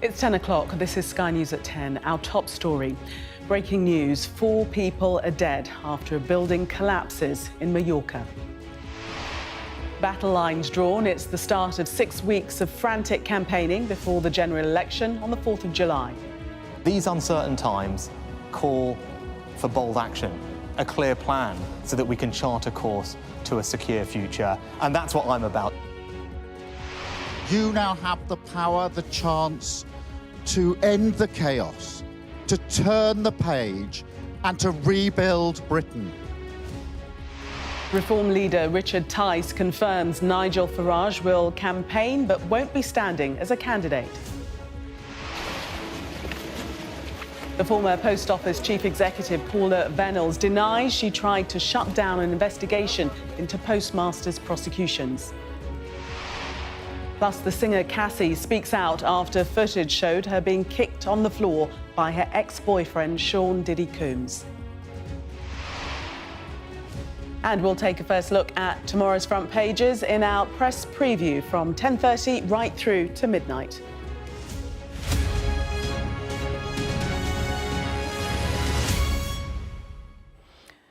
It's 10 o'clock. This is Sky News at 10. Our top story. Breaking news. 4 people are dead after a building collapses in Majorca. Battle lines drawn. It's the start of 6 weeks of frantic campaigning before the general election on the 4th of July. These uncertain times call for bold action, a clear plan so that we can chart a course to a secure future. And that's what I'm about. You now have the power, the chance to end the chaos, to turn the page and to rebuild Britain. Reform leader Richard Tice confirms Nigel Farage will campaign but won't be standing as a candidate. The former Post Office Chief Executive Paula Venables denies she tried to shut down an investigation into postmasters' prosecutions. Plus, the singer Cassie speaks out after footage showed her being kicked on the floor by her ex-boyfriend Sean Diddy Coombs. And we'll take a first look at tomorrow's front pages in our press preview from 10:30 right through to midnight.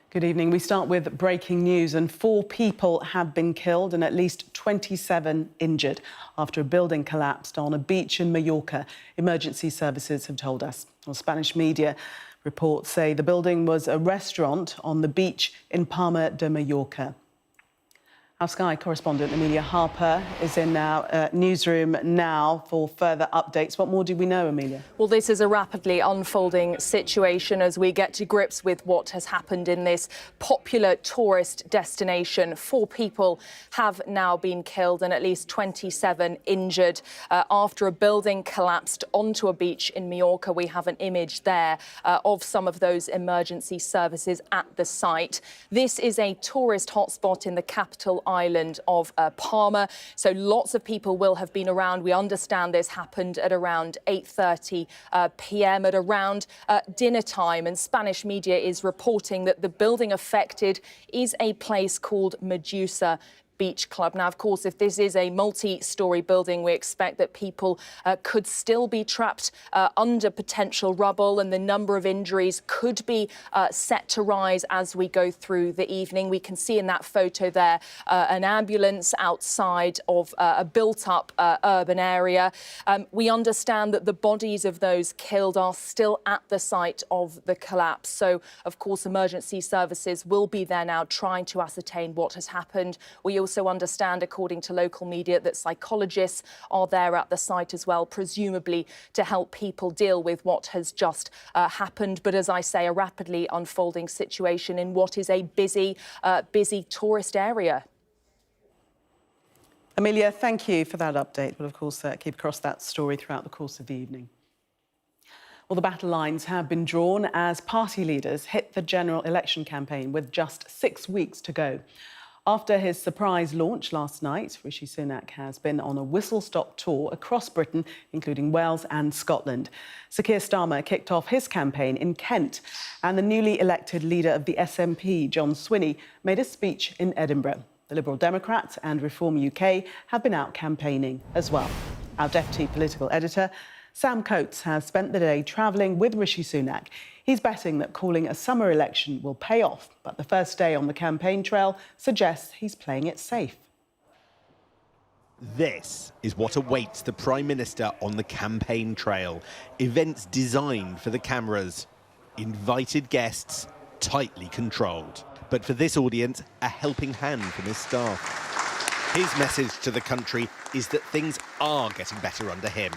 Good evening. We start with breaking news, and 4 people have been killed and at least 27 injured after a building collapsed on a beach in Majorca, emergency services have told us. Well, Spanish media reports say the building was a restaurant on the beach in Palma de Majorca. Our Sky correspondent Amelia Harper is in our newsroom now for further updates. What more do we know, Amelia? Well, this is a rapidly unfolding situation as we get to grips with what has happened in this popular tourist destination. 4 people have now been killed and at least 27 injured after a building collapsed onto a beach in Majorca. We have an image there of some of those emergency services at the site. This is a tourist hotspot in the capital island of Palma, so lots of people will have been around. We understand this happened at around 8:30 p.m. at around dinner time, and Spanish media is reporting that the building affected is a place called Majorca Beach Club. Now, of course, if this is a multi-storey building, we expect that people could still be trapped under potential rubble, and the number of injuries could be set to rise as we go through the evening. We can see in that photo there an ambulance outside of a built-up urban area. We understand that the bodies of those killed are still at the site of the collapse. So, of course, emergency services will be there now trying to ascertain what has happened. We also understand, according to local media, that psychologists are there at the site as well, presumably to help people deal with what has just happened. But as I say, a rapidly unfolding situation in what is a busy tourist area. Amelia, thank you for that update. We'll, of course, keep across that story throughout the course of the evening. Well, the battle lines have been drawn as party leaders hit the general election campaign with just 6 weeks to go. After his surprise launch last night, Rishi Sunak has been on a whistle-stop tour across Britain, including Wales and Scotland. Sir Keir Starmer kicked off his campaign in Kent, and the newly elected leader of the SNP, John Swinney, made a speech in Edinburgh. The Liberal Democrats and Reform UK have been out campaigning as well. Our deputy political editor, Sam Coates, has spent the day travelling with Rishi Sunak. He's betting that calling a summer election will pay off, but the first day on the campaign trail suggests he's playing it safe. This is what awaits the Prime Minister on the campaign trail. Events designed for the cameras. Invited guests, tightly controlled. But for this audience, a helping hand from his staff. His message to the country is that things are getting better under him.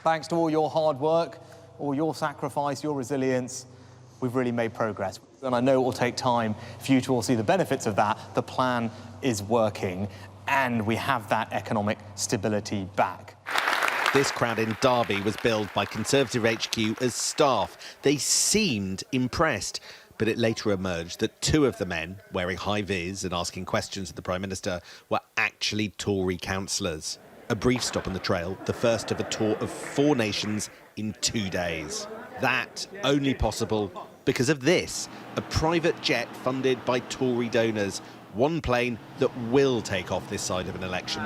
Thanks to all your hard work, all your sacrifice, your resilience, we've really made progress. And I know it will take time for you to all see the benefits of that. The plan is working, and we have that economic stability back. This crowd in Derby was billed by Conservative HQ as staff. They seemed impressed, but it later emerged that 2 of the men, wearing high-vis and asking questions of the Prime Minister, were actually Tory councillors. A brief stop on the trail, the first of a tour of 4 nations in 2 days. That only possible because of this, a private jet funded by Tory donors one plane that will take off this side of an election.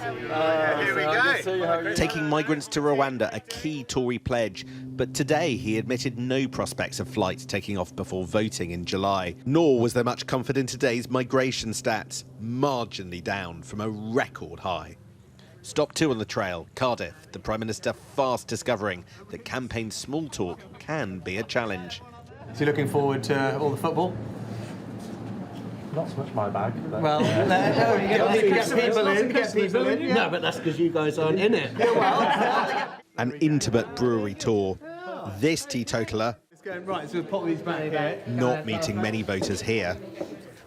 Here we go. Taking migrants to Rwanda, a key Tory pledge. But today he admitted no prospects of flights taking off before voting in July. Nor was there much comfort in today's migration stats, marginally down from a record high. Stop 2 on the trail, Cardiff, the Prime Minister fast discovering that campaign small talk can be a challenge. Is he looking forward to all the football? Not so much my bag. But Well, no, you get people in. No, but that's because you guys aren't in it. An intimate brewery tour. This teetotaler Right, so we'll pop these back here. not meeting many voters here.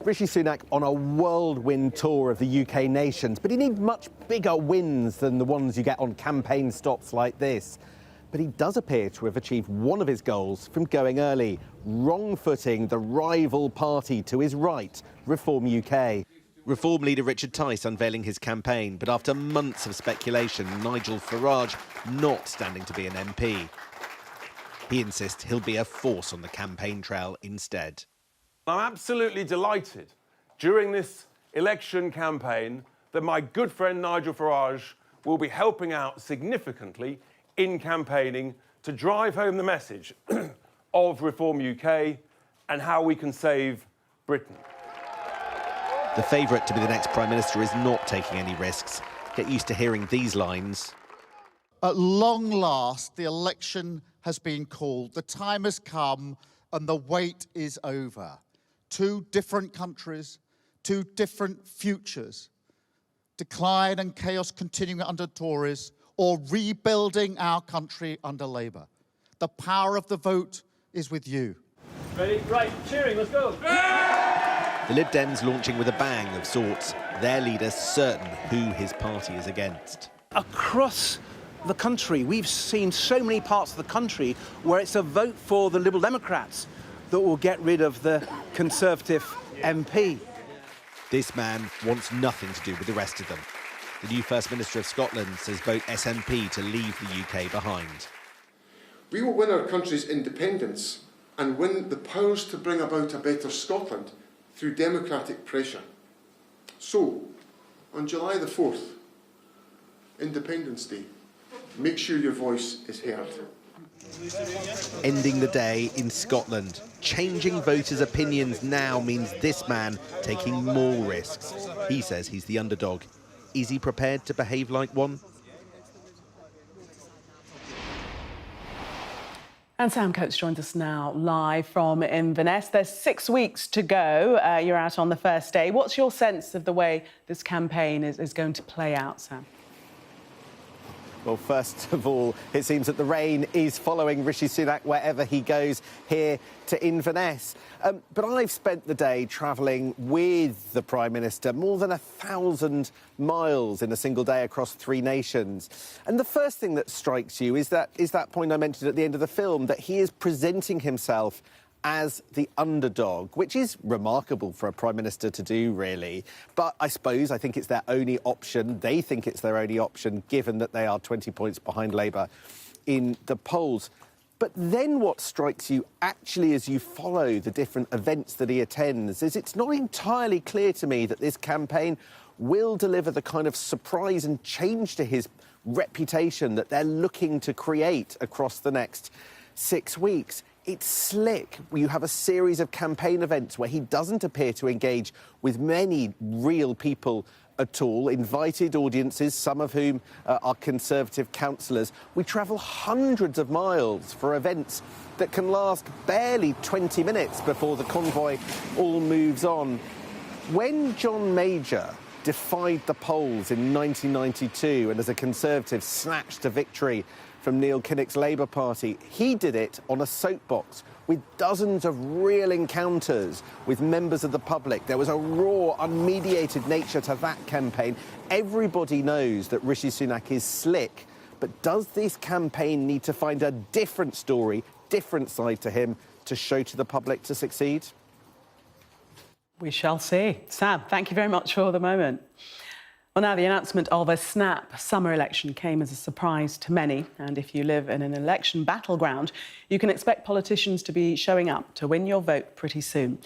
Rishi Sunak on a whirlwind tour of the UK nations, but he needs much bigger wins than the ones you get on campaign stops like this. But he does appear to have achieved one of his goals from going early, wrong-footing the rival party to his right, Reform UK. Reform leader Richard Tice unveiling his campaign, but after months of speculation, Nigel Farage not standing to be an MP. He insists he'll be a force on the campaign trail instead. I'm absolutely delighted during this election campaign that my good friend Nigel Farage will be helping out significantly in campaigning to drive home the message of Reform UK and how we can save Britain. The favourite to be the next Prime Minister is not taking any risks. Get used to hearing these lines. At long last, the election has been called. The time has come and the wait is over. 2 different countries, 2 different futures. Decline and chaos continuing under Tories, or rebuilding our country under Labour. The power of the vote is with you. Ready? Right, cheering, let's go. The Lib Dems launching with a bang of sorts, their leader certain who his party is against. Across the country, we've seen so many parts of the country where it's a vote for the Liberal Democrats that will get rid of the Conservative MP. This man wants nothing to do with the rest of them. The new First Minister of Scotland says vote SNP to leave the UK behind. We will win our country's independence and win the powers to bring about a better Scotland through democratic pressure. So, on July the 4th, Independence Day, make sure your voice is heard. Ending the day in Scotland. Changing voters' opinions now means this man taking more risks. He says he's the underdog. Is he prepared to behave like one? And Sam Coates joins us now live from Inverness. There's 6 weeks to go. You're out on the first day. What's your sense of the way this campaign is going to play out, Sam? Well, first of all, it seems that the rain is following Rishi Sunak wherever he goes here to Inverness. But I've spent the day travelling with the Prime Minister more than 1,000 miles in a single day across 3 nations. And the first thing that strikes you is that point I mentioned at the end of the film, that he is presenting himself as the underdog, which is remarkable for a Prime Minister to do, really. But I think it's their only option. They think it's their only option, given that they are 20 points behind Labour in the polls. But then what strikes you, actually, as you follow the different events that he attends, is it's not entirely clear to me that this campaign will deliver the kind of surprise and change to his reputation that they're looking to create across the next 6 weeks. It's slick. You have a series of campaign events where he doesn't appear to engage with many real people at all, invited audiences, some of whom are Conservative councillors. We travel hundreds of miles for events that can last barely 20 minutes before the convoy all moves on. When John Major defied the polls in 1992 and as a Conservative snatched a victory from Neil Kinnock's Labour Party, he did it on a soapbox with dozens of real encounters with members of the public. There was a raw, unmediated nature to that campaign. Everybody knows that Rishi Sunak is slick, but does this campaign need to find a different story, different side to him to show to the public to succeed? We shall see. Sam, thank you very much for the moment. Well, now the announcement of a snap summer election came as a surprise to many. And if you live in an election battleground, you can expect politicians to be showing up to win your vote pretty soon.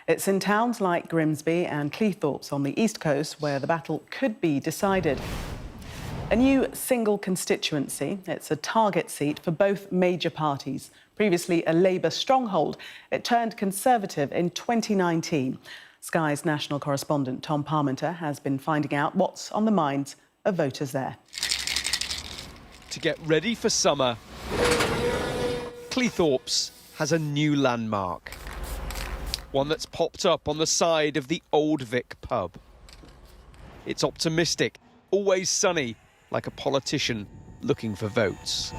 It's in towns like Grimsby and Cleethorpes on the east coast where the battle could be decided. A new single constituency. It's a target seat for both major parties. Previously a Labour stronghold, it turned Conservative in 2019. Sky's national correspondent Tom Palma has been finding out what's on the minds of voters there. To get ready for summer, Cleethorpes has a new landmark. One that's popped up on the side of the Old Vic pub. It's optimistic, always sunny, like a politician looking for votes.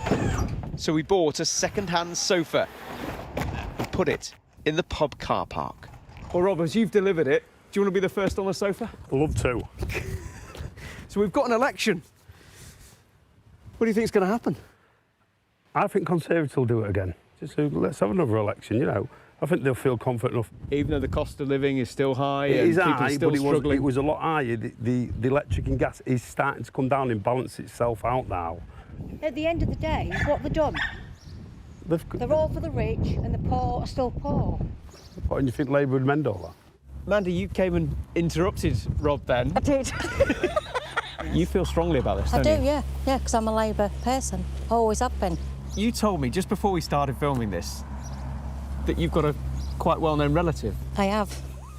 So we bought a second-hand sofa and put it in the pub car park. Well, Rob, as you've delivered it, do you want to be the first on the sofa? I'd love to. So we've got an election. What do you think is going to happen? I think Conservatives will do it again. Let's have another election, you know. I think they'll feel confident enough. Even though the cost of living is still high It and is people high, are still but struggling. it was a lot higher. The electric and gas is starting to come down and balance itself out now. At the end of the day, what they've done, they're all for the rich and the poor are still poor. What, and you think Labour would mend all that? Amanda, you came and interrupted Rob then. I did. You feel strongly about this, I don't do, you? yeah, because I'm a Labour person. Always have been. You told me just before we started filming this that you've got a quite well-known relative. I have.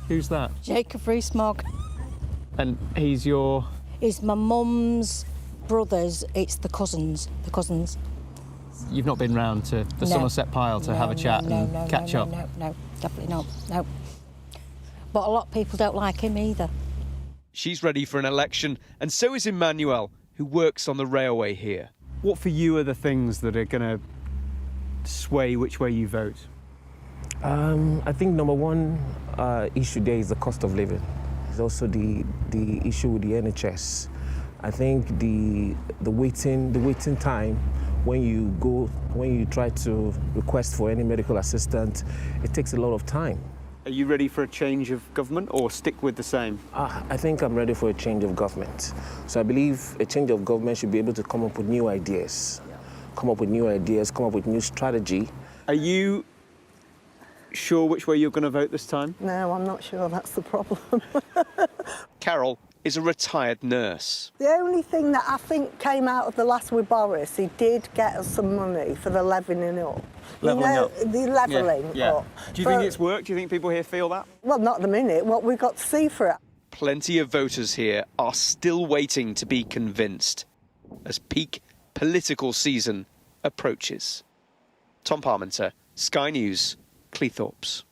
Who's that? Jacob Rees-Mogg. And he's your... He's my mum's brothers. It's the cousins. You've not been round to the Somerset Pile to have a chat and catch up? No, definitely not, no. But a lot of people don't like him either. She's ready for an election, and so is Emmanuel, who works on the railway here. What for you are the things that are going to sway which way you vote? I think number one issue there is the cost of living. There's also the issue with the NHS. I think the waiting time when you try to request for any medical assistance, it takes a lot of time. Are you ready for a change of government or stick with the same? I think I'm ready for a change of government. So I believe a change of government should be able to come up with new ideas, come up with new strategy. Are you sure which way you're going to vote this time? No, I'm not sure. That's the problem. Carol is a retired nurse. The only thing that I think came out of the last with Boris, he did get us some money for the levelling up. Levelling up? The levelling up. Do you think it's worked? Do you think people here feel that? Well, not at the minute. What we got to see for it. Plenty of voters here are still waiting to be convinced as peak political season approaches. Tom Parmenter, Sky News, Cleethorpes.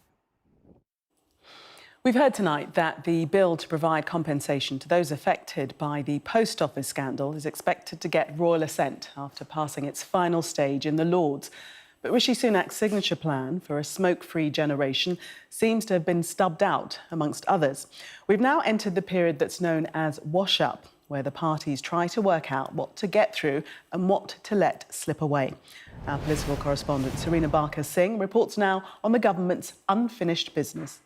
We've heard tonight that the bill to provide compensation to those affected by the post office scandal is expected to get royal assent after passing its final stage in the Lords. But Rishi Sunak's signature plan for a smoke-free generation seems to have been stubbed out, amongst others. We've now entered the period that's known as wash-up, where the parties try to work out what to get through and what to let slip away. Our political correspondent Serena Barker-Singh reports now on the government's unfinished business.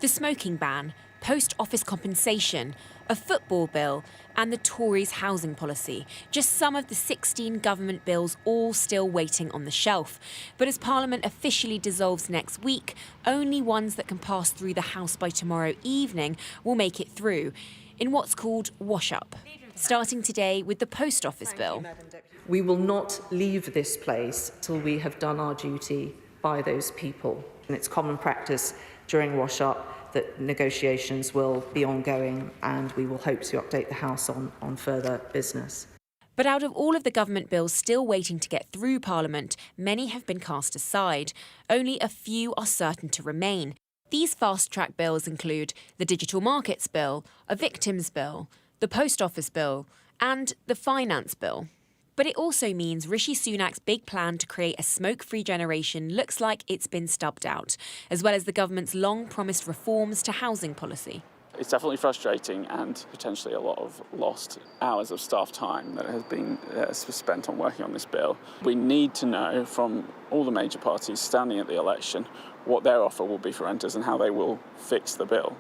The smoking ban, post-office compensation, a football bill and the Tories' housing policy. Just some of the 16 government bills all still waiting on the shelf. But as Parliament officially dissolves next week, only ones that can pass through the House by tomorrow evening will make it through, in what's called wash-up. Starting today with the post office bill. We will not leave this place till we have done our duty by those people. And it's common practice during wash-up that negotiations will be ongoing, and we will hope to update the House on further business. But out of all of the government bills still waiting to get through Parliament, many have been cast aside. Only a few are certain to remain. These fast-track bills include the Digital Markets Bill, a Victims Bill, the Post Office Bill, and the Finance Bill. But it also means Rishi Sunak's big plan to create a smoke-free generation looks like it's been stubbed out, as well as the government's long-promised reforms to housing policy. It's definitely frustrating and potentially a lot of lost hours of staff time that has been spent on working on this bill. We need to know from all the major parties standing at the election what their offer will be for renters and how they will fix the bill.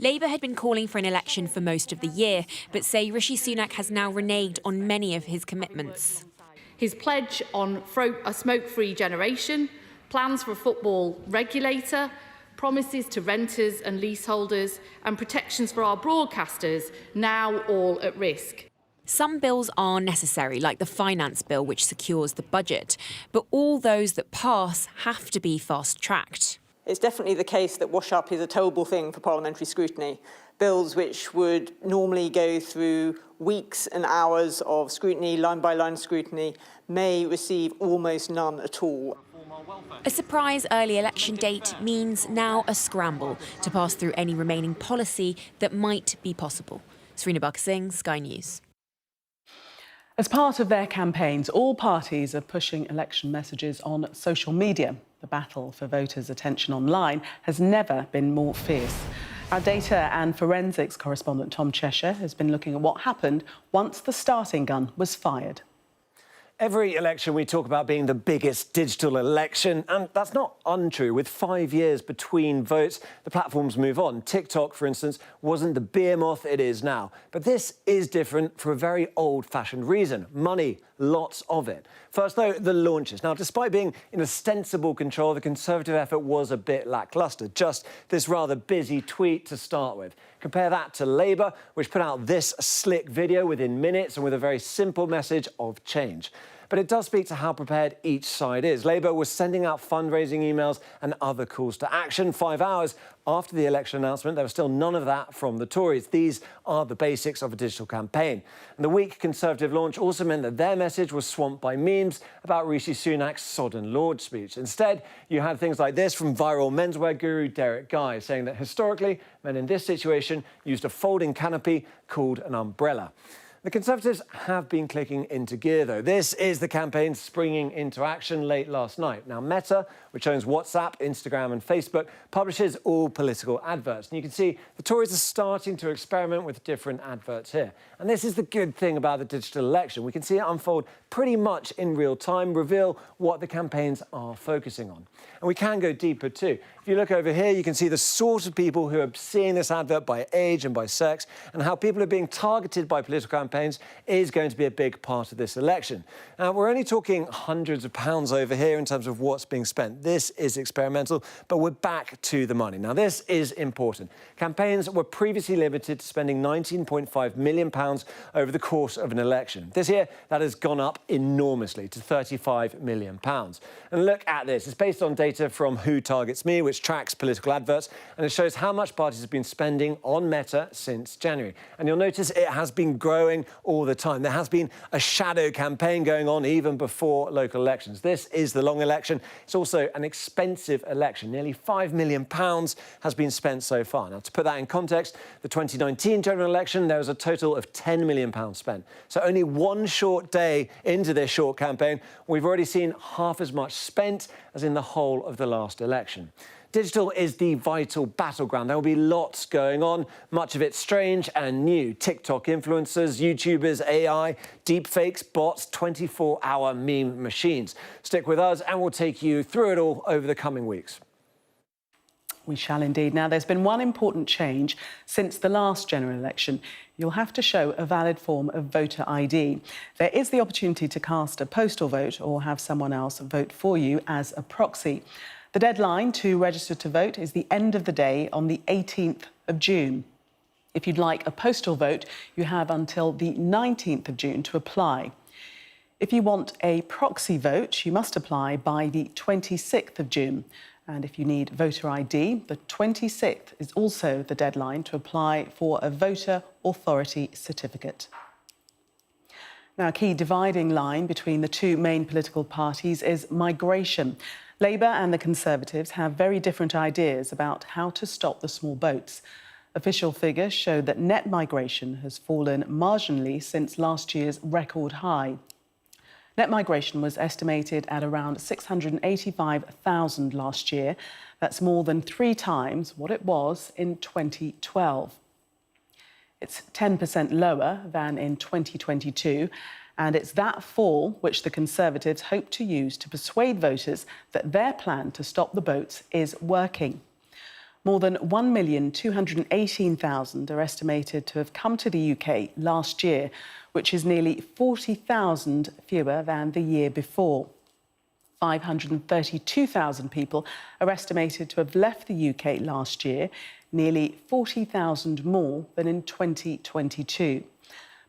Labour had been calling for an election for most of the year, but say Rishi Sunak has now reneged on many of his commitments. His pledge on a smoke-free generation, plans for a football regulator, promises to renters and leaseholders, and protections for our broadcasters, now all at risk. Some bills are necessary, like the finance bill, which secures the budget, but all those that pass have to be fast-tracked. It's definitely the case that wash-up is a terrible thing for parliamentary scrutiny. Bills which would normally go through weeks and hours of scrutiny, line-by-line scrutiny, may receive almost none at all. A surprise early election date means now a scramble to pass through any remaining policy that might be possible. Serena Barker-Singh, Sky News. As part of their campaigns, all parties are pushing election messages on social media. The battle for voters' attention online has never been more fierce. Our data and forensics correspondent Tom Cheshire has been looking at what happened once the starting gun was fired. Every election we talk about being the biggest digital election, and that's not untrue. With 5 years between votes, the platforms move on. TikTok, for instance, wasn't the behemoth it is now. But this is different for a very old-fashioned reason. Money, lots of it. First, though, the launches. Now, despite being in ostensible control, the Conservative effort was a bit lacklustre. Just this rather busy tweet to start with. Compare that to Labour, which put out this slick video within minutes and with a very simple message of change. But it does speak to how prepared each side is. Labour was sending out fundraising emails and other calls to action. 5 hours after the election announcement, there was still none of that from the Tories. These are the basics of a digital campaign. And the weak Conservative launch also meant that their message was swamped by memes about Rishi Sunak's sodden Lord speech. Instead, you had things like this from viral menswear guru Derek Guy, saying that historically, men in this situation used a folding canopy called an umbrella. The Conservatives have been clicking into gear, though. This is the campaign springing into action late last night. Now, Meta, which owns WhatsApp, Instagram and Facebook, publishes all political adverts. And you can see the Tories are starting to experiment with different adverts here. And this is the good thing about the digital election. We can see it unfold pretty much in real time, reveal what the campaigns are focusing on. And we can go deeper, too. If you look over here, you can see the sort of people who are seeing this advert by age and by sex, and how people are being targeted by political campaigns is going to be a big part of this election. Now, we're only talking hundreds of pounds over here in terms of what's being spent. This is experimental, but we're back to the money. Now, this is important. Campaigns were previously limited to spending £19.5 million over the course of an election. This year, that has gone up enormously to £35 million. And look at this. It's based on data from Who Targets Me, which tracks political adverts, and it shows how much parties have been spending on Meta since January. And you'll notice it has been growing all the time. There has been a shadow campaign going on even before local elections. This is the long election. It's also an expensive election. Nearly £5 million has been spent so far. Now, to put that in context, the 2019 general election, there was a total of £10 million spent. So only one short day into this short campaign, we've already seen half as much spent as in the whole of the last election. Digital is the vital battleground. There will be lots going on, much of it strange and new. TikTok influencers, YouTubers, AI, deepfakes, bots, 24-hour meme machines. Stick with us and we'll take you through it all over the coming weeks. We shall indeed. Now, there's been one important change since the last general election. You'll have to show a valid form of voter ID. There is the opportunity to cast a postal vote or have someone else vote for you as a proxy. The deadline to register to vote is the end of the day on the 18th of June. If you'd like a postal vote, you have until the 19th of June to apply. If you want a proxy vote, you must apply by the 26th of June. And if you need voter ID, the 26th is also the deadline to apply for a voter authority certificate. Now, a key dividing line between the two main political parties is migration. Labour and the Conservatives have very different ideas about how to stop the small boats. Official figures show that net migration has fallen marginally since last year's record high. Net migration was estimated at around 685,000 last year. That's more than 3 times what it was in 2012. It's 10% lower than in 2022, and it's that fall which the Conservatives hope to use to persuade voters that their plan to stop the boats is working. More than 1,218,000 are estimated to have come to the UK last year, which is nearly 40,000 fewer than the year before. 532,000 people are estimated to have left the UK last year, nearly 40,000 more than in 2022.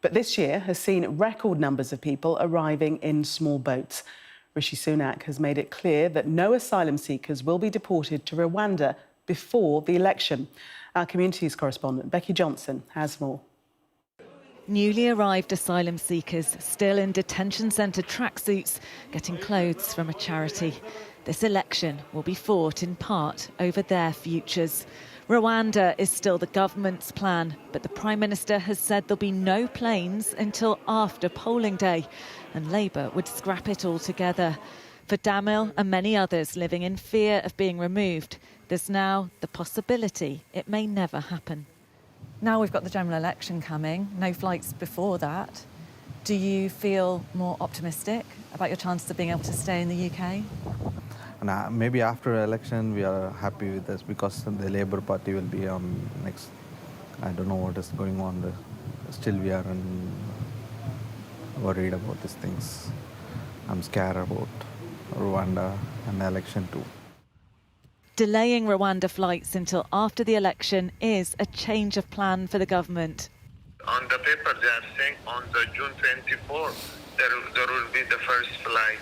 But this year has seen record numbers of people arriving in small boats. Rishi Sunak has made it clear that no asylum seekers will be deported to Rwanda before the election. Our communities correspondent Becky Johnson has more. Newly arrived asylum seekers still in detention centre tracksuits, getting clothes from a charity. This election will be fought in part over their futures. Rwanda is still the government's plan, but the Prime Minister has said there'll be no planes until after polling day, and Labour would scrap it altogether. For Damil and many others living in fear of being removed, there's now the possibility it may never happen. Now we've got the general election coming, no flights before that. Do you feel more optimistic about your chances of being able to stay in the UK? Maybe after election we are happy with this because the Labour Party will be on next. I don't know what is going on. Still we are worried about these things. I'm scared about Rwanda and the election too. Delaying Rwanda flights until after the election is a change of plan for the government. On the paper they are saying on the June 24, there will be the first flight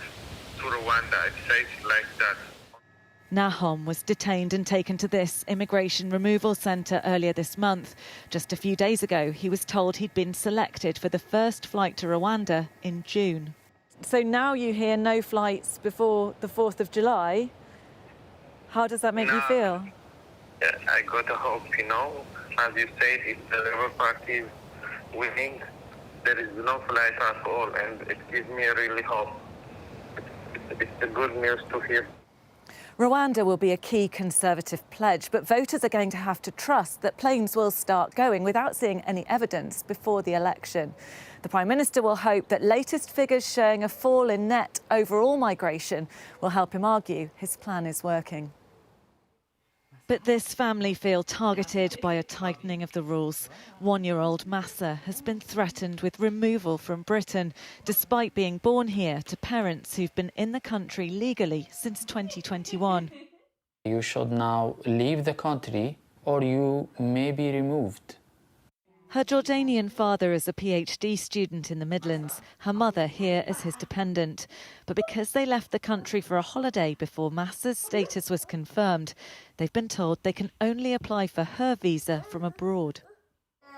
to Rwanda. It says like that. Nahom was detained and taken to this immigration removal centre earlier this month. Just a few days ago, he was told he'd been selected for the first flight to Rwanda in June. So now you hear no flights before the 4th of July. How does that make you feel? Yeah, I got a hope, you know. As you said, if the Labour Party is winning, there is no flight at all, and it gives me a really hope. It's the good news to hear. Rwanda will be a key Conservative pledge, but voters are going to have to trust that planes will start going without seeing any evidence before the election. The Prime Minister will hope that latest figures showing a fall in net overall migration will help him argue his plan is working. But this family feel targeted by a tightening of the rules. One-year-old Massa has been threatened with removal from Britain, despite being born here to parents who've been in the country legally since 2021. You should now leave the country or you may be removed. Her Jordanian father is a PhD student in the Midlands, her mother here as his dependent. But because they left the country for a holiday before Massa's status was confirmed, they've been told they can only apply for her visa from abroad.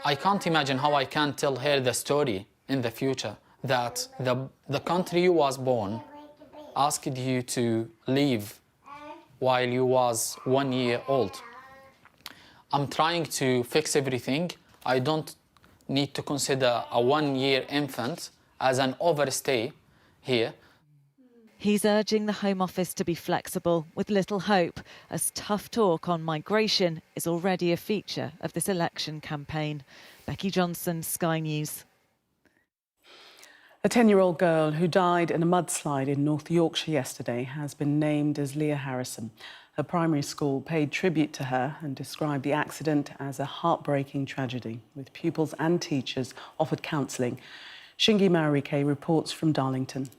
I can't imagine how I can tell her the story in the future, that the country you was born asked you to leave while you was 1 year old. I'm trying to fix everything. I don't need to consider a 1-year infant as an overstay here. He's urging the Home Office to be flexible, with little hope, as tough talk on migration is already a feature of this election campaign. Becky Johnson, Sky News. A 10-year-old girl who died in a mudslide in North Yorkshire yesterday has been named as Leah Harrison. Her primary school paid tribute to her and described the accident as a heartbreaking tragedy, with pupils and teachers offered counselling. Shingi Maurike reports from Darlington.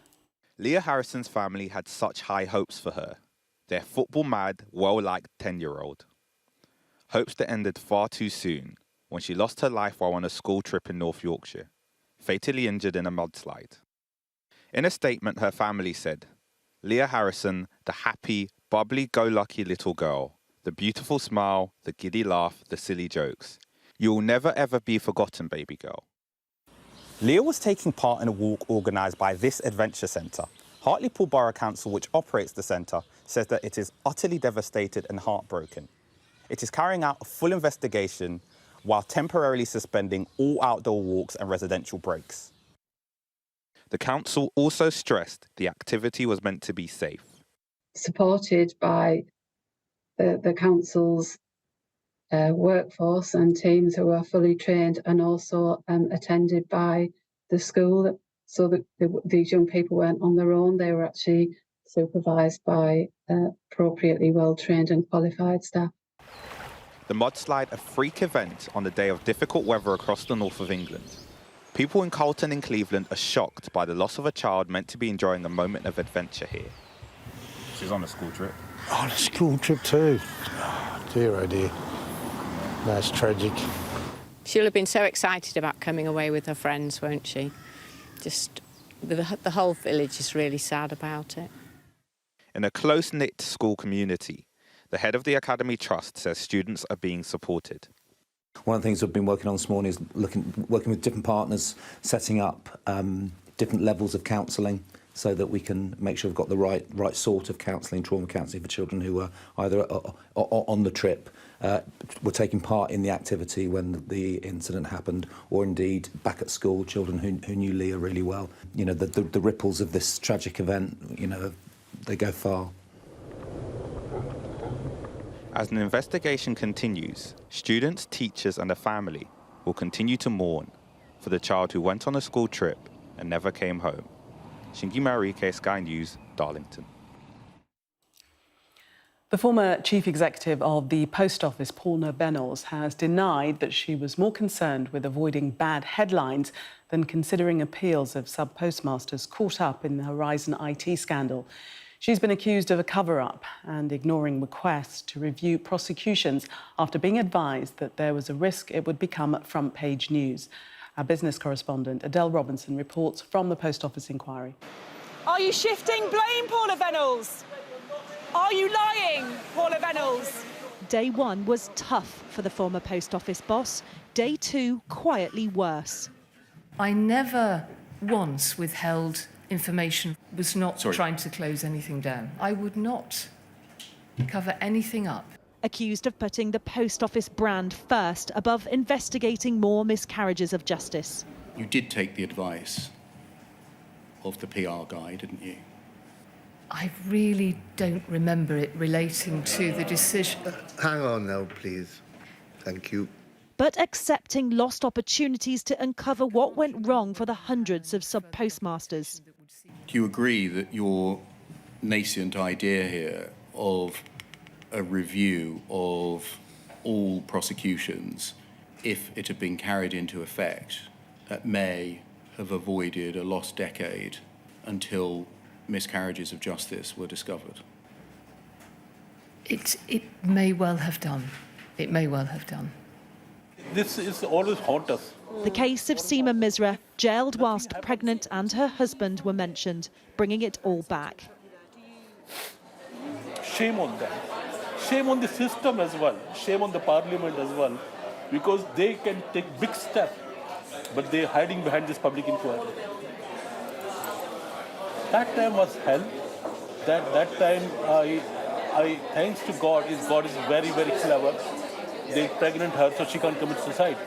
Leah Harrison's family had such high hopes for her. Their football-mad, well-liked 10-year-old. Hopes that ended far too soon when she lost her life while on a school trip in North Yorkshire, fatally injured in a mudslide. In a statement, her family said, Leah Harrison, the happy, bubbly-go-lucky little girl, the beautiful smile, the giddy laugh, the silly jokes. You'll never ever be forgotten, baby girl. Leah was taking part in a walk organised by this adventure centre. Hartlepool Borough Council, which operates the centre, says that it is utterly devastated and heartbroken. It is carrying out a full investigation while temporarily suspending all outdoor walks and residential breaks. The council also stressed the activity was meant to be safe. Supported by the council's workforce and teams who are fully trained, and also attended by the school, so that these young people weren't on their own. They were actually supervised by appropriately well-trained and qualified staff. The mudslide, a freak event on the day of difficult weather across the north of England. People in Carlton and Cleveland are shocked by the loss of a child meant to be enjoying a moment of adventure here. She's on a school trip. On a school trip too. Oh, dear, oh dear. That's tragic. She'll have been so excited about coming away with her friends, won't she? Just, the whole village is really sad about it. In a close-knit school community, the head of the Academy Trust says students are being supported. One of the things we've been working on this morning is working with different partners, setting up different levels of counselling so that we can make sure we've got the right sort of counselling, trauma counselling for children who are either on the trip, were taking part in the activity when the incident happened, or indeed back at school, children who knew Leah really well. You know, the ripples of this tragic event, you know, they go far. As an investigation continues, students, teachers and the family will continue to mourn for the child who went on a school trip and never came home. Shingi Marike, Sky News, Darlington. The former chief executive of the Post Office, Palma Bennells, has denied that she was more concerned with avoiding bad headlines than considering appeals of sub-postmasters caught up in the Horizon IT scandal. She's been accused of a cover-up and ignoring requests to review prosecutions after being advised that there was a risk it would become front-page news. Our business correspondent, Adele Robinson, reports from the Post Office inquiry. Are you shifting blame, Paula Bennells? Are you lying, Paula Bennells? Day one was tough for the former Post Office boss. Day two, quietly worse. I never once withheld information, was not trying to close anything down. I would not cover anything up. Accused of putting the Post Office brand first above investigating more miscarriages of justice. You did take the advice of the PR guy, didn't you? I really don't remember it relating to the decision. Hang on now, please. Thank you. But accepting lost opportunities to uncover what went wrong for the hundreds of sub-postmasters. Do you agree that your nascent idea here of a review of all prosecutions, if it had been carried into effect, that may have avoided a lost decade until miscarriages of justice were discovered? It may well have done. It may well have done. This is always haunt us. The case of Seema Misra, jailed whilst pregnant, and her husband were mentioned, bringing it all back. Shame on them. Shame on the system as well. Shame on the Parliament as well. Because they can take big steps, but they're hiding behind this public inquiry. That time was hell. That time, I thanks to God, God is very, very clever. They pregnant her so she can't commit suicide.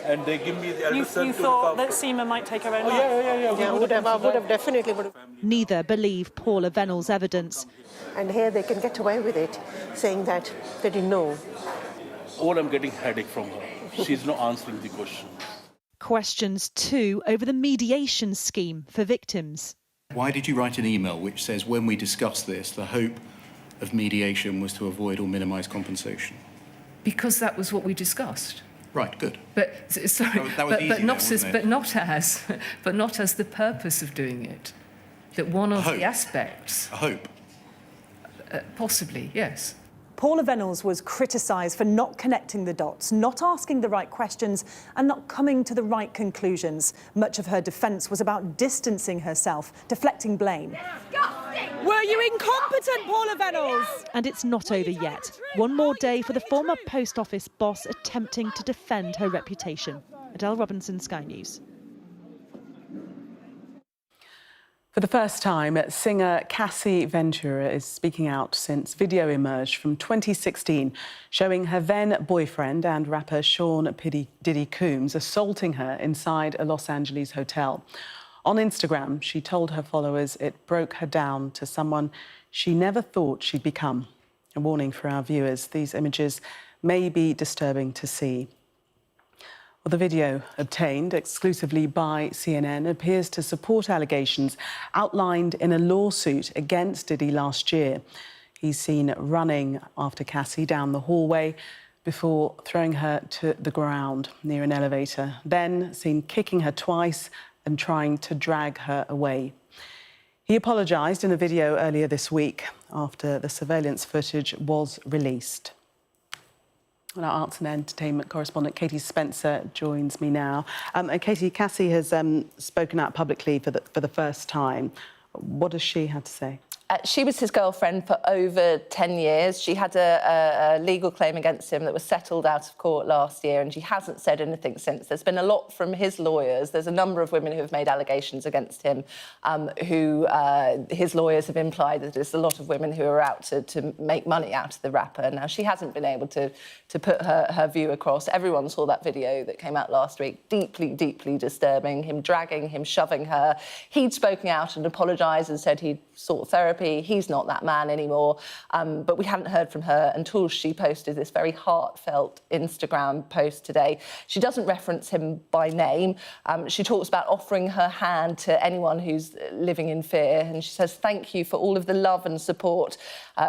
And they give me the elder son You to thought look that after. Seema might take her own life? Yeah, would have definitely. Neither believe Paula Bennells' evidence. And here they can get away with it, saying that they didn't know. All I'm getting headache from her. She's not answering the question. Questions too over the mediation scheme for victims. Why did you write an email which says, when we discuss this, the hope of mediation was to avoid or minimise compensation? Because that was what we discussed. Right, good. But sorry, that was easy but not then, as, but not as the purpose of doing it. That one of the aspects. A hope. Possibly, yes. Paula Bennells was criticised for not connecting the dots, not asking the right questions and not coming to the right conclusions. Much of her defence was about distancing herself, deflecting blame. Were you incompetent, Paula Bennells? And it's not over yet. One more day for the former Post Office boss attempting to defend her reputation. Adele Robinson, Sky News. For the first time, singer Cassie Ventura is speaking out since video emerged from 2016 showing her then-boyfriend and rapper Sean Diddy Combs assaulting her inside a Los Angeles hotel. On Instagram, she told her followers it broke her down to someone she never thought she'd become. A warning for our viewers, these images may be disturbing to see. Well, the video, obtained exclusively by CNN, appears to support allegations outlined in a lawsuit against Diddy last year. He's seen running after Cassie down the hallway before throwing her to the ground near an elevator, then seen kicking her twice and trying to drag her away. He apologised in a video earlier this week after the surveillance footage was released. And our arts and entertainment correspondent Katie Spencer joins me now. Katie, Cassie has spoken out publicly for the first time. What does she have to say? She was his girlfriend for over 10 years. She had a legal claim against him that was settled out of court last year, and she hasn't said anything since. There's been a lot from his lawyers. There's a number of women who have made allegations against him, who his lawyers have implied that there's a lot of women who are out to make money out of the rapper. Now, she hasn't been able to put her view across. Everyone saw that video that came out last week. Deeply, deeply disturbing. Him dragging, him shoving her. He'd spoken out and apologised and said he'd sought therapy. He's not that man anymore. But we hadn't heard from her until she posted this very heartfelt Instagram post today. She doesn't reference him by name. She talks about offering her hand to anyone who's living in fear. And she says, thank you for all of the love and support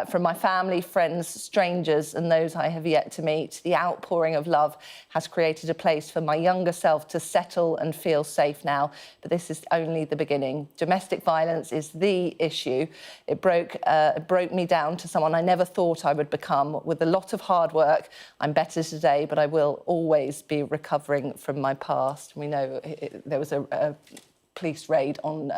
from my family, friends, strangers, and those I have yet to meet. The outpouring of love has created a place for my younger self to settle and feel safe now. But this is only the beginning. Domestic violence is the issue. It broke me down to someone I never thought I would become. With a lot of hard work, I'm better today, but I will always be recovering from my past. We know there was a police raid on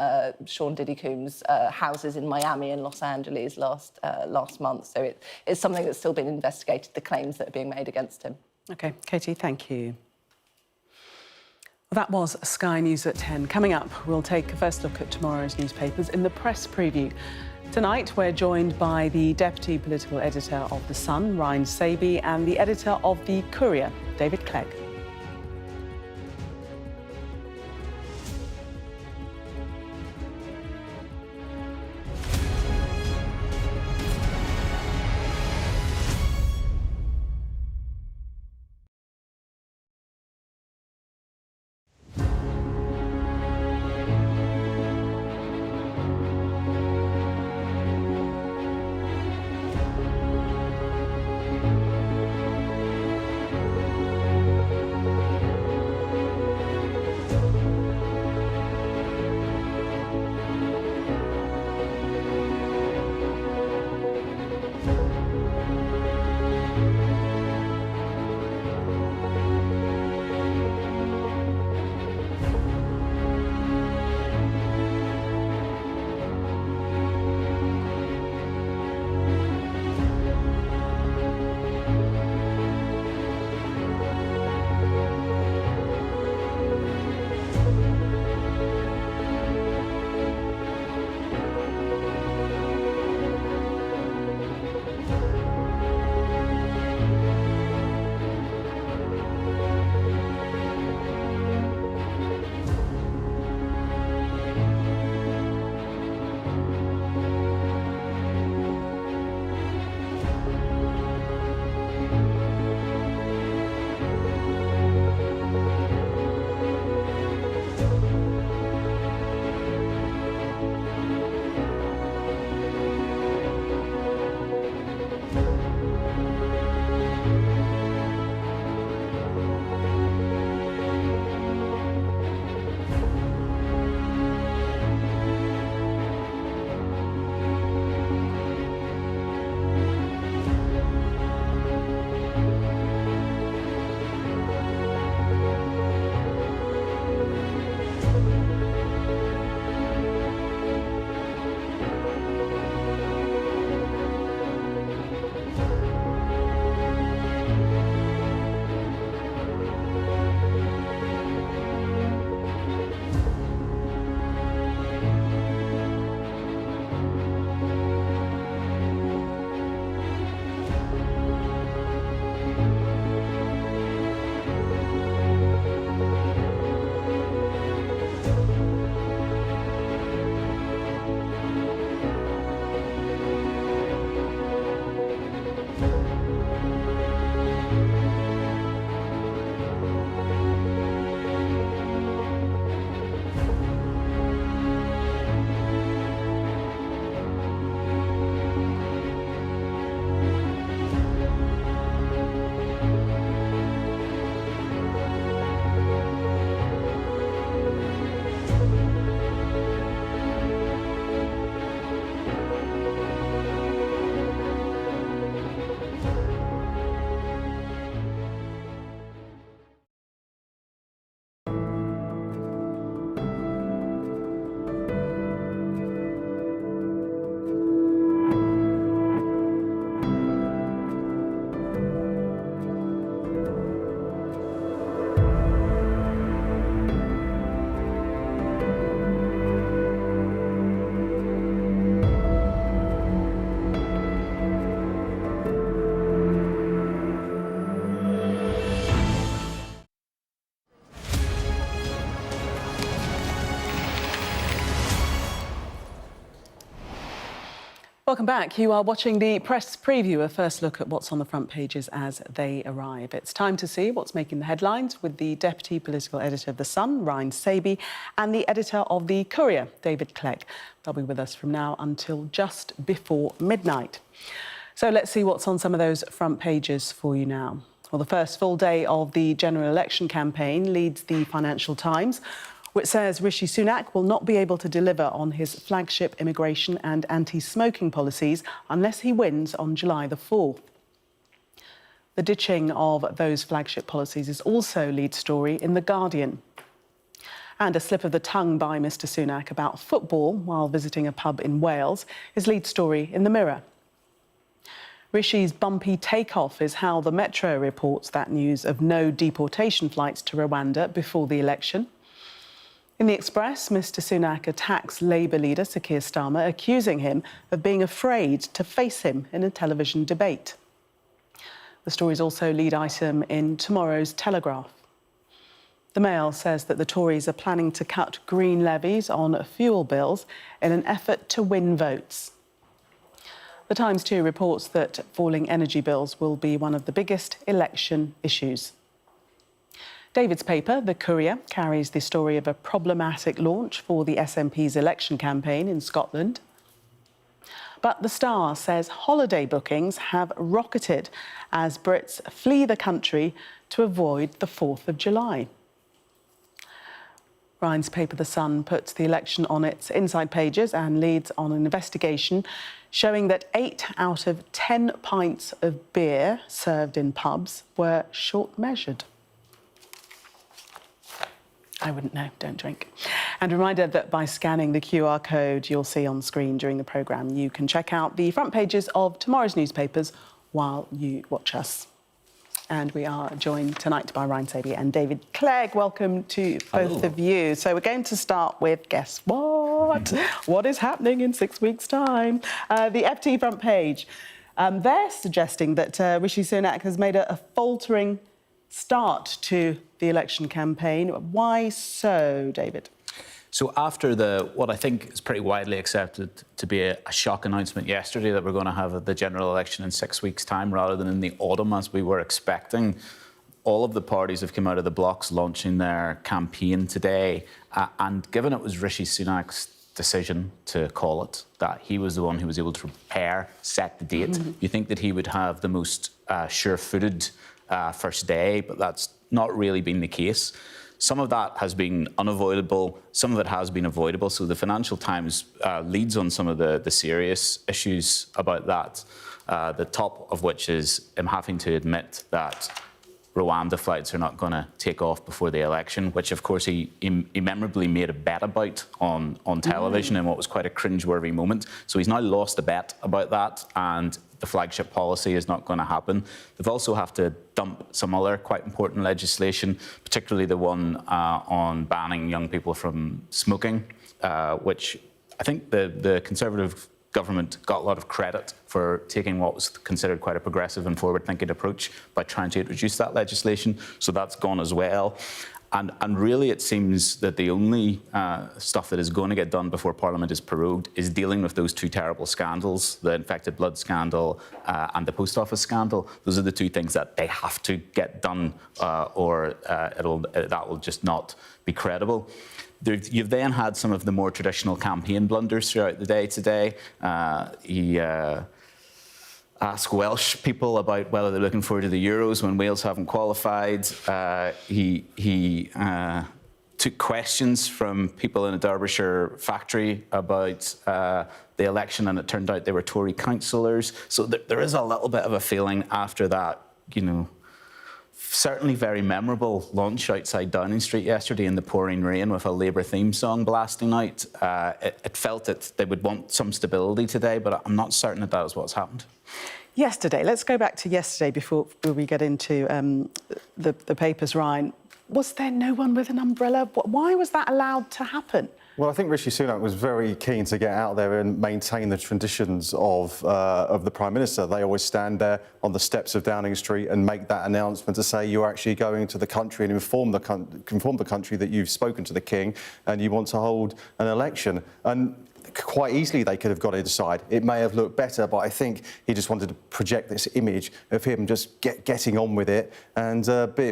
Sean Diddy Coombs' houses in Miami and Los Angeles last month. So it's something that's still being investigated, the claims that are being made against him. OK, Katie, thank you. That was Sky News at 10. Coming up, we'll take a first look at tomorrow's newspapers in the press preview. Tonight, we're joined by the Deputy Political Editor of The Sun, Ryan Saby, and the Editor of The Courier, David Clegg. Welcome back. You are watching the press preview, a first look at what's on the front pages as they arrive. It's time to see what's making the headlines with the Deputy Political Editor of The Sun, Ryan Sabey, and the editor of The Courier, David Clegg. They'll be with us from now until just before midnight. So let's see what's on some of those front pages for you now. Well, the first full day of the general election campaign leads the Financial Times, which says Rishi Sunak will not be able to deliver on his flagship immigration and anti-smoking policies unless he wins on July the 4th. The ditching of those flagship policies is also lead story in The Guardian. And a slip of the tongue by Mr Sunak about football while visiting a pub in Wales is lead story in The Mirror. Rishi's bumpy takeoff is how the Metro reports that news of no deportation flights to Rwanda before the election. In The Express, Mr Sunak attacks Labour leader Sir Keir Starmer, accusing him of being afraid to face him in a television debate. The story is also lead item in tomorrow's Telegraph. The Mail says that the Tories are planning to cut green levies on fuel bills in an effort to win votes. The Times too reports that falling energy bills will be one of the biggest election issues. David's paper, The Courier, carries the story of a problematic launch for the SNP's election campaign in Scotland. But The Star says holiday bookings have rocketed as Brits flee the country to avoid the 4th of July. Ryan's paper, The Sun, puts the election on its inside pages and leads on an investigation showing that 8 out of 10 pints of beer served in pubs were short-measured. I wouldn't know, don't drink. And a reminder that by scanning the QR code you'll see on screen during the programme, you can check out the front pages of tomorrow's newspapers while you watch us. And we are joined tonight by Ryan Sabey and David Clegg. Welcome to both of you. So we're going to start with, guess what? What is happening in 6 weeks' time? The FT front page. They're suggesting that Rishi Sunak has made a faltering start to the election campaign. Why so, David? So after what I think is pretty widely accepted to be a shock announcement yesterday that we're going to have the general election in 6 weeks' time rather than in the autumn as we were expecting, all of the parties have come out of the blocks launching their campaign today. And given it was Rishi Sunak's decision to call it, that he was the one who was able to prepare, set the date, you think that he would have the most sure-footed first day, but that's not really been the case. Some of that has been unavoidable, some of it has been avoidable. So the Financial Times leads on some of the serious issues about that. The top of which is him having to admit that Rwanda flights are not going to take off before the election, which of course he memorably made a bet about on television in what was quite a cringe-worthy moment. So he's now lost a bet about that, and the flagship policy is not going to happen. They've also have to dump some other quite important legislation, particularly the one on banning young people from smoking, which I think the Conservative government got a lot of credit for taking what was considered quite a progressive and forward-thinking approach by trying to introduce that legislation. So that's gone as well. And really, it seems that the only stuff that is going to get done before Parliament is prorogued is dealing with those two terrible scandals, the infected blood scandal and the post office scandal. Those are the two things that they have to get done, or that will just not be credible. You've then had some of the more traditional campaign blunders throughout the day today. He asked Welsh people about whether they're looking forward to the Euros when Wales haven't qualified. He took questions from people in a Derbyshire factory about the election, and it turned out they were Tory councillors. So there is a little bit of a feeling after that, certainly very memorable launch outside Downing Street yesterday in the pouring rain with a Labour theme song blasting out. It felt that they would want some stability today, but I'm not certain that is what's happened. Yesterday, let's go back to yesterday before we get into the papers, Ryan. Was there no one with an umbrella? Why was that allowed to happen? Well, I think Rishi Sunak was very keen to get out there and maintain the traditions of the Prime Minister. They always stand there on the steps of Downing Street and make that announcement to say you're actually going to the country and inform the country that you've spoken to the King and you want to hold an election. And quite easily they could have got inside. It may have looked better, but I think he just wanted to project this image of him just getting on with it and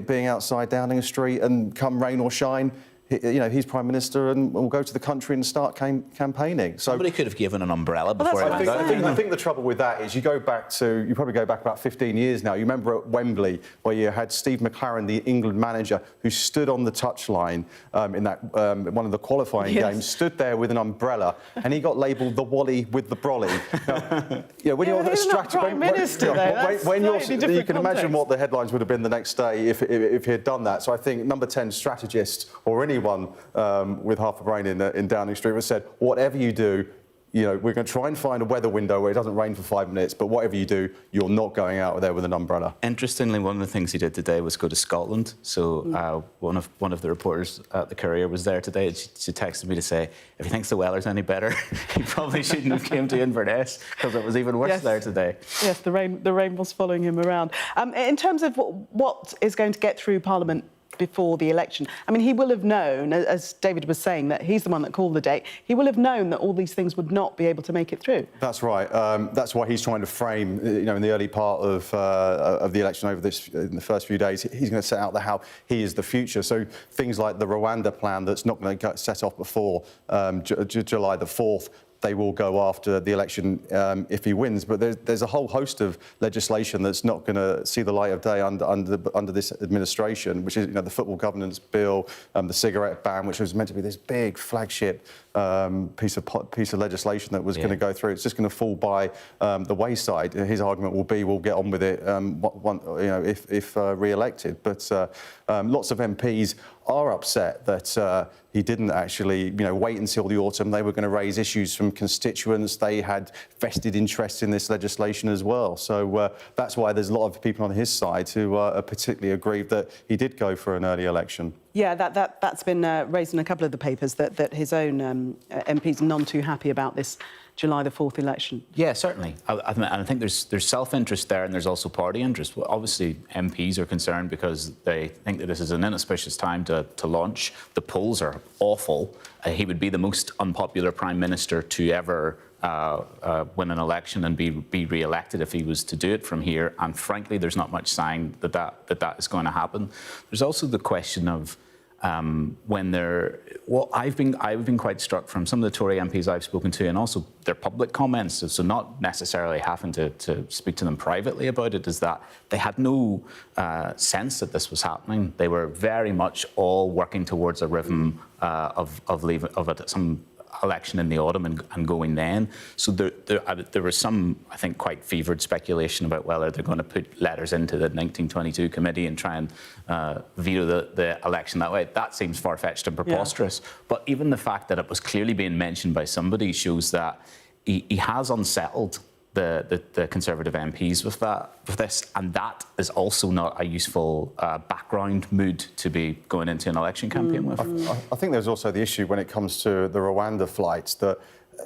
being outside Downing Street, and come rain or shine, he's Prime Minister and will go to the country and start campaigning. So somebody could have given an umbrella before he went out. I think the trouble with that is you probably go back about 15 years now. You remember at Wembley where you had Steve McLaren, the England manager, who stood on the touchline in that one of the qualifying games, stood there with an umbrella, and he got labelled the Wally with the brolly. Now, when you're a you can imagine what the headlines would have been the next day if he had done that. So I think number 10 strategist, or anyone with half a brain in Downing Street, has said, whatever you do, we're going to try and find a weather window where it doesn't rain for 5 minutes, but whatever you do, you're not going out there with an umbrella. Interestingly, one of the things he did today was go to Scotland. So one of the reporters at the Courier was there today, and she texted me to say, if he thinks the weather's any better, he probably shouldn't have came to Inverness, because it was even worse there today. Yes, the rain was following him around. In terms of what is going to get through Parliament before the election, I mean, he will have known, as David was saying, that he's the one that called the date. He will have known that all these things would not be able to make it through. That's right. That's why he's trying to frame, in the early part of the election in the first few days, he's going to set out how he is the future. So things like the Rwanda plan that's not going to get set off before July the 4th, they will go after the election if he wins. But there's a whole host of legislation that's not going to see the light of day under this administration, which is the football governance bill, the cigarette ban, which was meant to be this big flagship piece of legislation that was going to go through. It's just going to fall by the wayside. His argument will be, we'll get on with it if re-elected. But lots of MPs are upset that he didn't actually, wait until the autumn. They were going to raise issues from constituents. They had vested interests in this legislation as well. So that's why there's a lot of people on his side who are particularly aggrieved that he did go for an early election. Yeah, that's been raised in a couple of the papers, that his own MPs are none too happy about this July the 4th election. Yeah, certainly. I think there's self-interest there, and there's also party interest. Well, obviously, MPs are concerned because they think that this is an inauspicious time to launch. The polls are awful. He would be the most unpopular Prime Minister to ever win an election and be re-elected if he was to do it from here. And frankly, there's not much sign that is going to happen. There's also the question of I've been quite struck from some of the Tory MPs I've spoken to, and also their public comments, so not necessarily having to speak to them privately about it, is that they had no sense that this was happening. They were very much all working towards a rhythm of some election in the autumn and going then. So there was some, I think, quite fevered speculation about whether they're going to put letters into the 1922 committee and try and veto the election that way. That seems far-fetched and preposterous. Yeah. But even the fact that it was clearly being mentioned by somebody shows that he has unsettled the Conservative MPs with this, and that is also not a useful background mood to be going into an election campaign with. I think there's also the issue when it comes to the Rwanda flights that,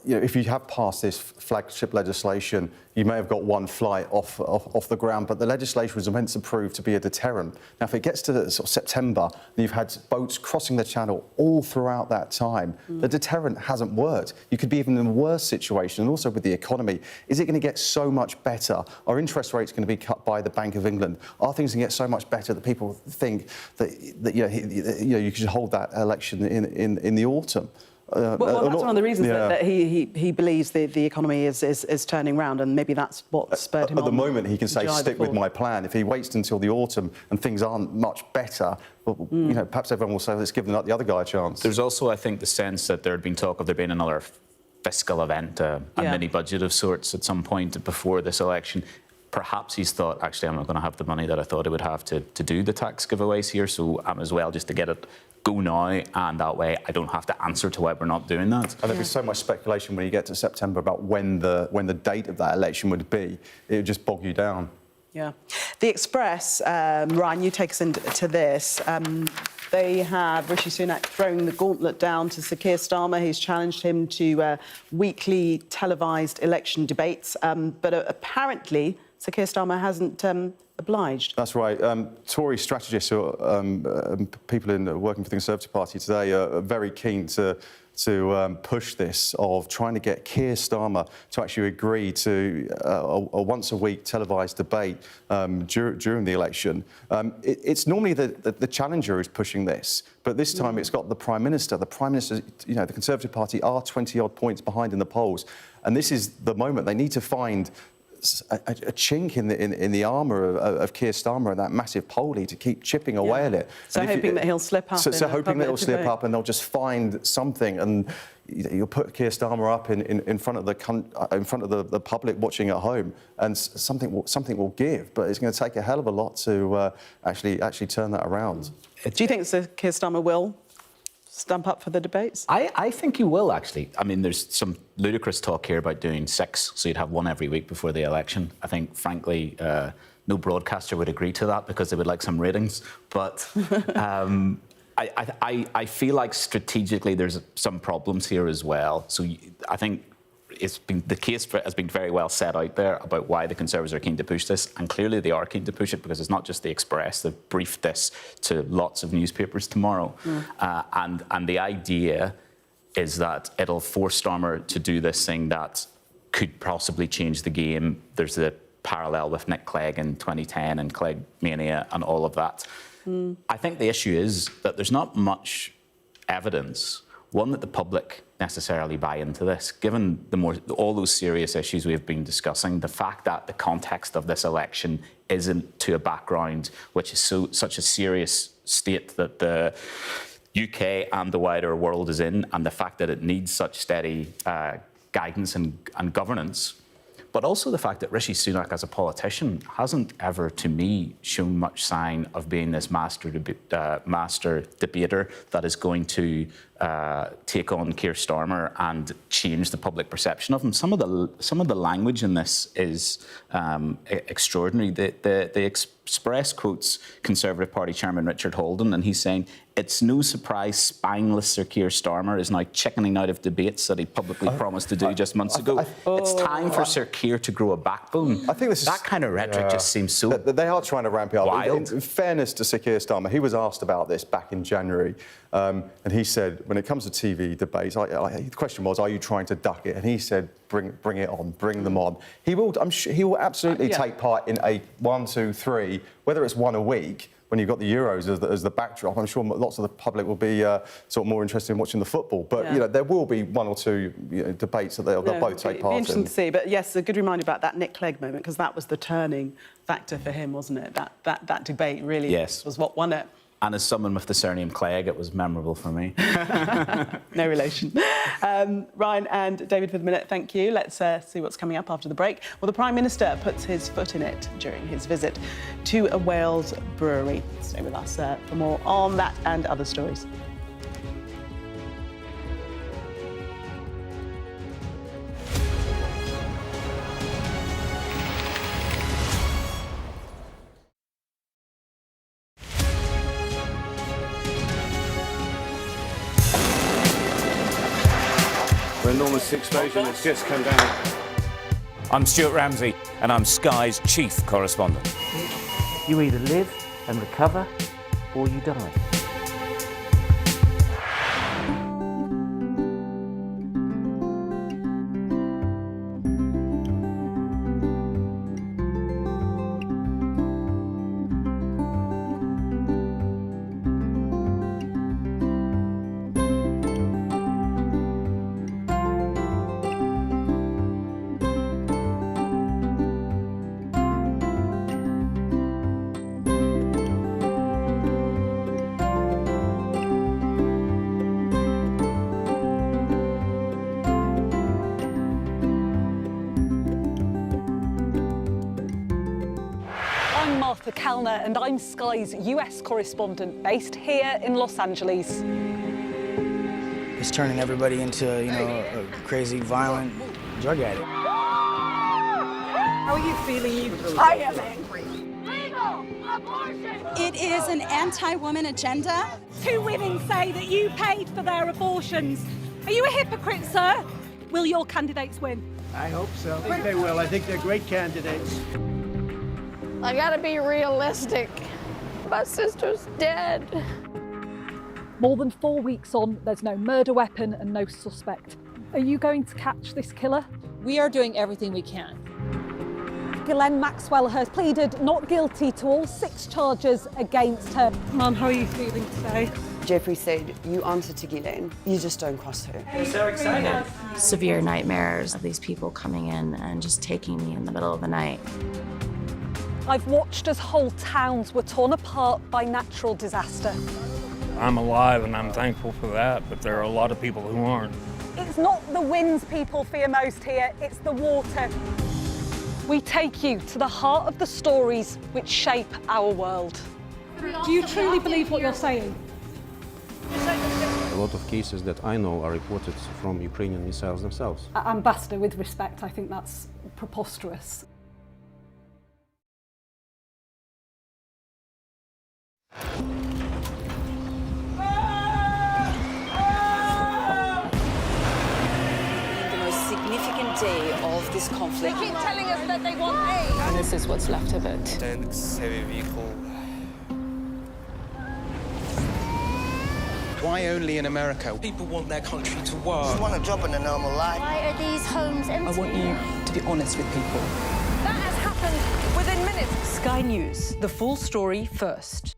if you have passed this flagship legislation, you may have got one flight off the ground, but the legislation was meant to prove to be a deterrent. Now, if it gets to sort of September, and you've had boats crossing the channel all throughout that time, the deterrent hasn't worked. You could be even in a worse situation, and also with the economy. Is it going to get so much better? Are interest rates going to be cut by the Bank of England? Are things going to get so much better that people think that you should hold that election in the autumn? Well, that's one of the reasons that he believes the economy is turning round, and maybe that's what spurred him on. At the moment, he can say, stick with my plan. If he waits until the autumn and things aren't much better, well, perhaps everyone will say, let's give the other guy a chance. There's also, I think, the sense that there had been talk of there being another fiscal event, a mini-budget of sorts at some point before this election. Perhaps he's thought, actually, I'm not going to have the money that I thought I would have to do the tax giveaways here, so I'm as well just to get it go now, and that way I don't have to answer to why we're not doing that. And there'd be so much speculation when you get to September about when the date of that election would be. It would just bog you down. Yeah. The Express, Ryan, you take us into this. They have Rishi Sunak throwing the gauntlet down to Sir Keir Starmer. He's challenged him to weekly televised election debates, but apparently Sir Keir Starmer hasn't obliged. That's right. Tory strategists or people working for the Conservative Party today are very keen to to push this, of trying to get Keir Starmer to actually agree to a once-a-week televised debate during the election. It's normally the challenger who's pushing this, but this time it's got the Prime Minister. The Prime Minister, you know, the Conservative Party are 20-odd points behind in the polls, and this is the moment they need to find a chink in the armour of Keir Starmer and that massive poll lead to keep chipping away at it. So hoping that he'll slip up. So hoping that he'll slip up and they'll just find something, and you'll put Keir Starmer up in front of the public watching at home, and something will give. But it's going to take a hell of a lot to actually turn that around. Do you think Sir Keir Starmer will stump up for the debates? I think he will, actually. I mean, there's some ludicrous talk here about doing 6, so you'd have one every week before the election. I think, frankly, no broadcaster would agree to that because they would like some ratings. But I feel like strategically there's some problems here as well. So I think the case has been very well set out there about why the Conservatives are keen to push this, and clearly they are keen to push it because it's not just the Express. They've briefed this to lots of newspapers tomorrow. And the idea is that it'll force Starmer to do this thing that could possibly change the game. There's the parallel with Nick Clegg in 2010 and Clegg Mania and all of that. I think the issue is that there's not much evidence, one, that the public necessarily buy into this, given all those serious issues we've been discussing, the fact that the context of this election isn't to a background which is such a serious state that the UK and the wider world is in, and the fact that it needs such steady guidance and governance, but also the fact that Rishi Sunak as a politician hasn't ever, to me, shown much sign of being this master debater that is going to take on Keir Starmer and change the public perception of him. Some of the language in this is extraordinary. The Express quotes Conservative Party Chairman Richard Holden, and he's saying, "It's no surprise spineless Sir Keir Starmer is now chickening out of debates that he publically promised to do just months ago." It's time for Sir Keir to grow a backbone. I think that kind of rhetoric just seems so They are trying to ramp it up. wild. In fairness to Sir Keir Starmer, he was asked about this back in January, and he said, when it comes to TV debates, the question was, are you trying to duck it? And he said, bring it on, bring them on. He will, I'm sure, he will absolutely take part in a 1, 2, 3, whether it's one a week. When you've got the Euros as the backdrop, I'm sure lots of the public will be sort of more interested in watching the football. But you know, there will be 1 or 2 debates that they'll both take part in. It'll be interesting to see. But yes, a good reminder about that Nick Clegg moment, because that was the turning factor for him, wasn't it? That debate really was what won it. And as someone with the surname Clegg, it was memorable for me. No relation. Ryan and David for the minute, thank you. Let's see what's coming up after the break. Well, the Prime Minister puts his foot in it during his visit to a Wales brewery. Stay with us for more on that and other stories. An enormous explosion has just come down. I'm Stuart Ramsey, and I'm Sky's chief correspondent. You either live and recover, or you die. And I'm Sky's US correspondent based here in Los Angeles. It's turning everybody into, a crazy, violent drug addict. How are you feeling? I am angry. It is an anti-woman agenda. 2 women say that you paid for their abortions. Are you a hypocrite, sir? Will your candidates win? I hope so. I think they will. I think they're great candidates. I gotta be realistic. My sister's dead. More than 4 weeks on, there's no murder weapon and no suspect. Are you going to catch this killer? We are doing everything we can. Ghislaine Maxwell has pleaded not guilty to all 6 charges against her. Mum, how are you feeling today? Jeffrey said, you answer to Ghislaine, you just don't cross her. We're so excited. Severe nightmares of these people coming in and just taking me in the middle of the night. I've watched as whole towns were torn apart by natural disaster. I'm alive and I'm thankful for that, but there are a lot of people who aren't. It's not the winds people fear most here, it's the water. We take you to the heart of the stories which shape our world. Do you truly believe what you're saying? A lot of cases that I know are reported from Ukrainian missiles themselves. Ambassador, with respect, I think that's preposterous. The most significant day of this conflict. They keep telling us that they want aid. And this is what's left of it. Tanks, heavy vehicle. Why only in America? People want their country to work. You want a job in a normal life. Why are these homes empty? I want you to be honest with people. That has happened within minutes. Sky News, the full story first.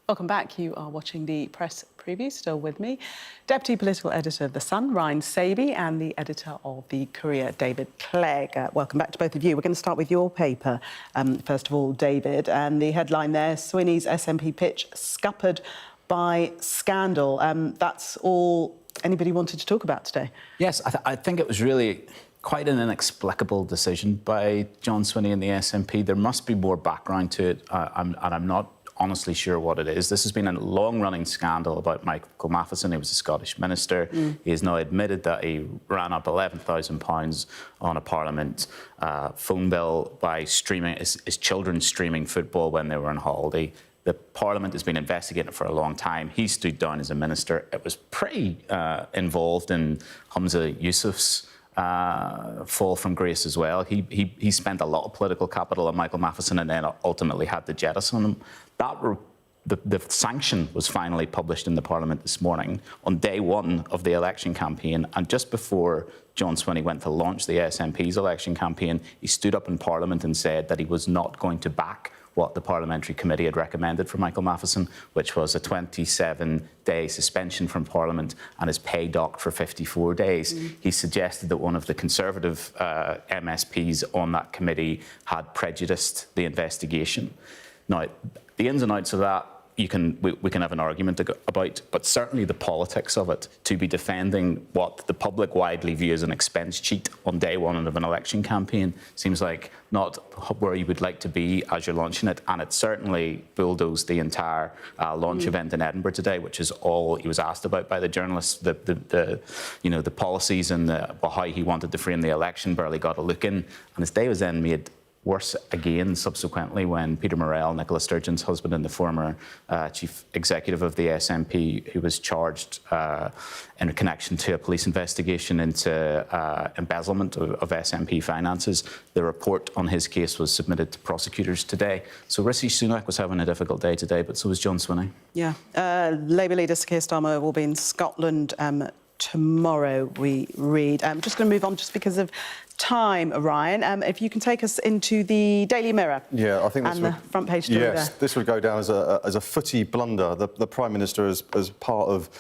Welcome back. You are watching the press preview, still with me. Deputy Political Editor of The Sun, Ryan Saby, and the editor of The Courier, David Clegg. Welcome back to both of you. We're going to start with your paper, first of all, David. And the headline there, Sweeney's SNP pitch scuppered by scandal. That's all anybody wanted to talk about today. Yes, I think it was really quite an inexplicable decision by John Swinney and the SNP. There must be more background to it, and I'm not honestly sure what it is. This has been a long-running scandal about Michael Matheson. He was a Scottish minister. He has now admitted that he ran up £11,000 on a Parliament phone bill by streaming his children streaming football when they were on holiday. The Parliament has been investigating it for a long time. He stood down as a minister. It was pretty involved in Humza Yousaf's fall from grace as well. He spent a lot of political capital on Michael Matheson and then ultimately had to jettison him. The sanction was finally published in the Parliament this morning on day one of the election campaign, and just before John Swinney went to launch the SNP's election campaign, he stood up in Parliament and said that he was not going to back what the Parliamentary Committee had recommended for Michael Matheson, which was a 27-day suspension from Parliament and his pay docked for 54 days. He suggested that one of the Conservative MSPs on that committee had prejudiced the investigation. Now, the ins and outs of that, we can have an argument about, but certainly the politics of it, to be defending what the public widely view as an expense cheat on day one of an election campaign seems like not where you would like to be as you're launching it. And it certainly bulldozed the entire launch event in Edinburgh today, which is all he was asked about by the journalists. The policies and how he wanted to frame the election barely got a look in. And his day was then made worse again subsequently when Peter Morrell, Nicola Sturgeon's husband and the former chief executive of the SNP, who was charged in connection to a police investigation into embezzlement of SNP finances. The report on his case was submitted to prosecutors today. So Rishi Sunak was having a difficult day today, but so was John Swinney. Yeah. Labour leader Keir Starmer will be in Scotland tomorrow, we read. I'm just going to move on just because of time, Ryan. If you can take us into the Daily Mirror. Yeah, I think this and the front page story yes, there. this would go down as a footy blunder. The Prime Minister, as part of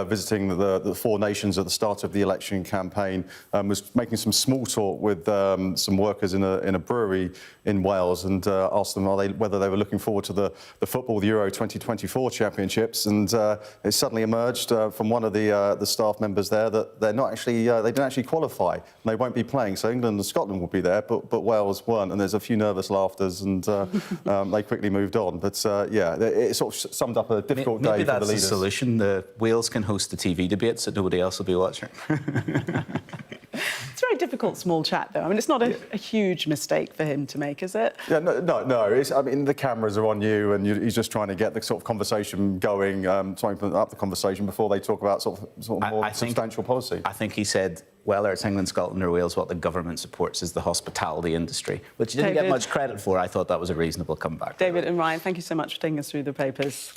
visiting the four nations at the start of the election campaign, was making some small talk with some workers in a brewery in Wales and asked them whether they were looking forward to the Euro 2024 championships. And it suddenly emerged from one of the staff members members there that they're not actually, they didn't actually qualify and they won't be playing. So England and Scotland will be there, but Wales weren't. And there's a few nervous laughters and they quickly moved on. But yeah, it sort of summed up a difficult day for the leaders. Maybe that's the solution. The Wales can host the TV debates that nobody else will be watching. It's a very difficult small chat, though. I mean, it's not a huge mistake for him to make, is it? Yeah, no. I mean, the cameras are on you, and he's just trying to get the sort of conversation going, trying to open up the conversation before they talk about sort of more substantial policy. I think he said, whether it's England, Scotland or Wales, what the government supports is the hospitality industry, which he didn't get much credit for. I thought that was a reasonable comeback. David and Ryan, thank you so much for taking us through the papers.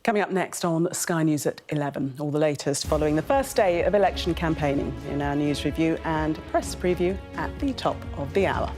Coming up next on Sky News at 11, all the latest following the first day of election campaigning in our news review and press preview at the top of the hour.